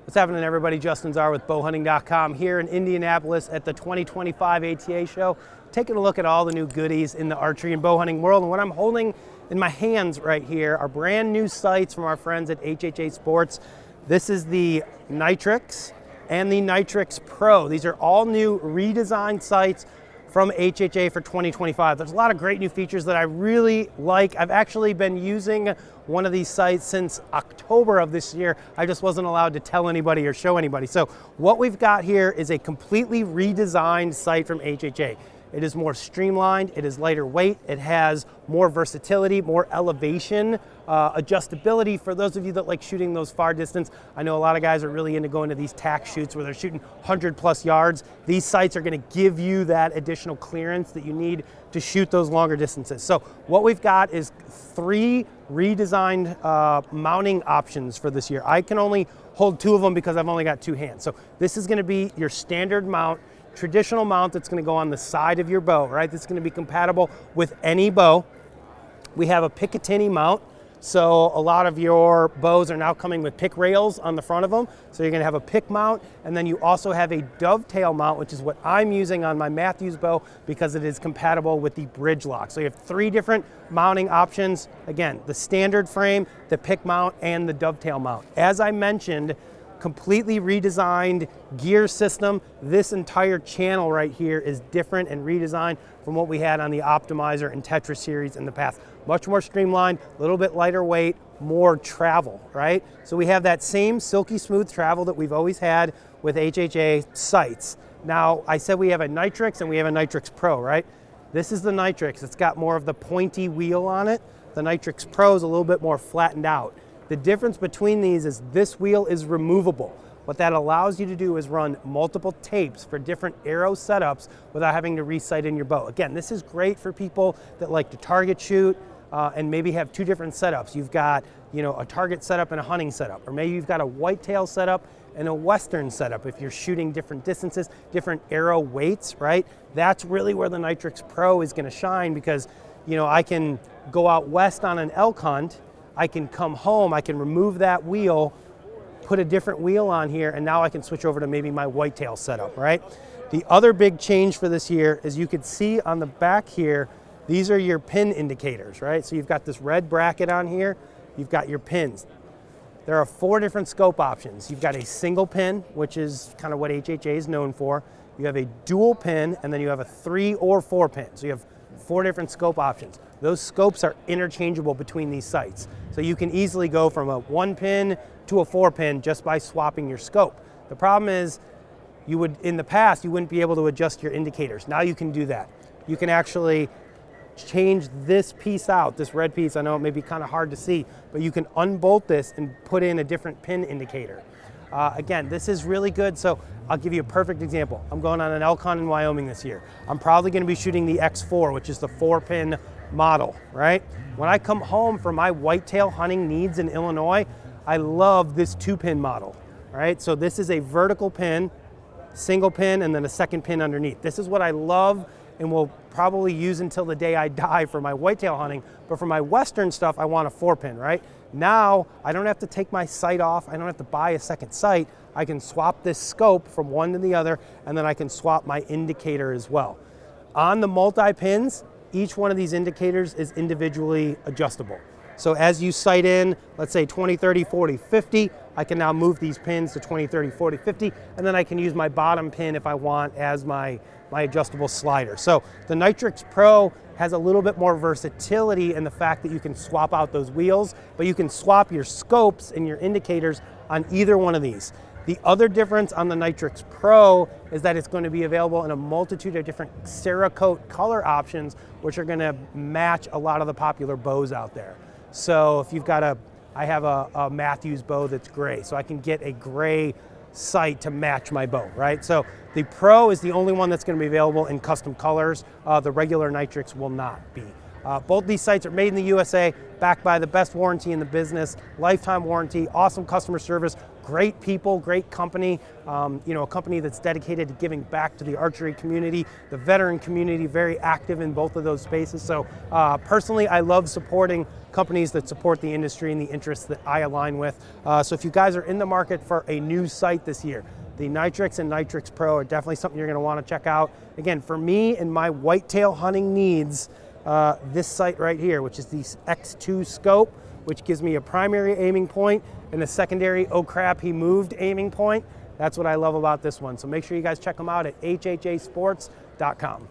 What's happening, everybody? Justin Zarr with bowhunting.com here in Indianapolis at the 2025 HHA Show, taking a look at all the new goodies in the archery and bow hunting world. And what I'm holding in my hands right here are brand new sights from our friends at HHA Sports. This is the Nytrix and the Nitrix Pro. These are all new redesigned sights from HHA for 2025. There's a lot of great new features that I really like. I've actually been using one of these sights since October of this year. I just wasn't allowed to tell anybody or show anybody. So what we've got here is a completely redesigned sight from HHA. It is more streamlined, it is lighter weight, it has more versatility, more elevation, adjustability for those of you that like shooting those far distance. I know a lot of guys are really into going to these tack shoots where they're shooting 100+ yards. These sights are gonna give you that additional clearance that you need to shoot those longer distances. So what we've got is 3 redesigned mounting options for this year. I can only hold 2 of them because I've only got 2 hands. So this is gonna be your standard mount, traditional mount that's going to go on the side of your bow, right? This is going to be compatible with any bow. We have a Picatinny mount, so a lot of your bows are now coming with pick rails on the front of them. So you're going to have a pick mount, and then you also have a dovetail mount, which is what I'm using on my Matthews bow because it is compatible with the bridge lock. So you have 3 different mounting options. Again, the standard frame, the pick mount, and the dovetail mount. As I mentioned, completely redesigned gear system. This entire channel right here is different and redesigned from what we had on the Optimizer and Tetris series in the past. Much more streamlined, a little bit lighter weight, more travel, right? So we have that same silky smooth travel that we've always had with HHA sights. Now, I said we have a Nytrix and we have a Nitrix Pro, right? This is the Nytrix. It's got more of the pointy wheel on it. The Nitrix Pro is a little bit more flattened out. The difference between these is this wheel is removable. What that allows you to do is run multiple tapes for different arrow setups without having to resight in your bow. Again, this is great for people that like to target shoot and maybe have 2 different setups. You've got, a target setup and a hunting setup, or maybe you've got a whitetail setup and a western setup if you're shooting different distances, different arrow weights, right? That's really where the Nitrix Pro is going to shine because, I can go out west on an elk hunt, I can come home, I can remove that wheel, put a different wheel on here, and now I can switch over to maybe my whitetail setup, right? The other big change for this year is you can see on the back here, these are your pin indicators, right? So you've got this red bracket on here, you've got your pins. There are 4 different scope options. You've got a single pin, which is kind of what HHA is known for. You have a dual pin, and then you have a 3 or 4 pin. So you have 4 different scope options. Those scopes are interchangeable between these sights. So you can easily go from a 1 pin to a 4 pin just by swapping your scope. The problem is in the past, you wouldn't be able to adjust your indicators. Now you can do that. You can actually change this piece out, this red piece. I know it may be kind of hard to see, but you can unbolt this and put in a different pin indicator. Again, this is really good. So I'll give you a perfect example. I'm going on an elk hunt in Wyoming this year. I'm probably going to be shooting the X4, which is the 4-pin model, right? When I come home for my whitetail hunting needs in Illinois, I love this 2-pin model, right? So this is a vertical pin, single pin, and then a second pin underneath. This is what I love and will probably use until the day I die for my whitetail hunting. But for my western stuff, I want a 4-pin, right? Now, I don't have to take my sight off. I don't have to buy a second sight. I can swap this scope from one to the other, and then I can swap my indicator as well. On the multi-pins, each one of these indicators is individually adjustable. So as you sight in, let's say 20, 30, 40, 50, I can now move these pins to 20, 30, 40, 50, and then I can use my bottom pin if I want as my adjustable slider. So the Nitrix Pro has a little bit more versatility in the fact that you can swap out those wheels, but you can swap your scopes and your indicators on either one of these. The other difference on the Nitrix Pro is that it's going to be available in a multitude of different Cerakote color options, which are going to match a lot of the popular bows out there. So if you've got I have a Matthews bow that's gray, so I can get a gray sight to match my bow, right? So the Pro is the only one that's going to be available in custom colors. The regular Nitrix will not be. Both these sights are made in the USA, backed by the best warranty in the business, lifetime warranty, awesome customer service, great people, great company, a company that's dedicated to giving back to the archery community, the veteran community, very active in both of those spaces. So personally, I love supporting companies that support the industry and the interests that I align with. So if you guys are in the market for a new sight this year, the Nytrx and Nitrix Pro are definitely something you're going to want to check out. Again, for me and my whitetail hunting needs, this sight right here, which is the X2 scope, which gives me a primary aiming point and a secondary, oh crap, he moved aiming point. That's what I love about this one. So make sure you guys check them out at hhasports.com.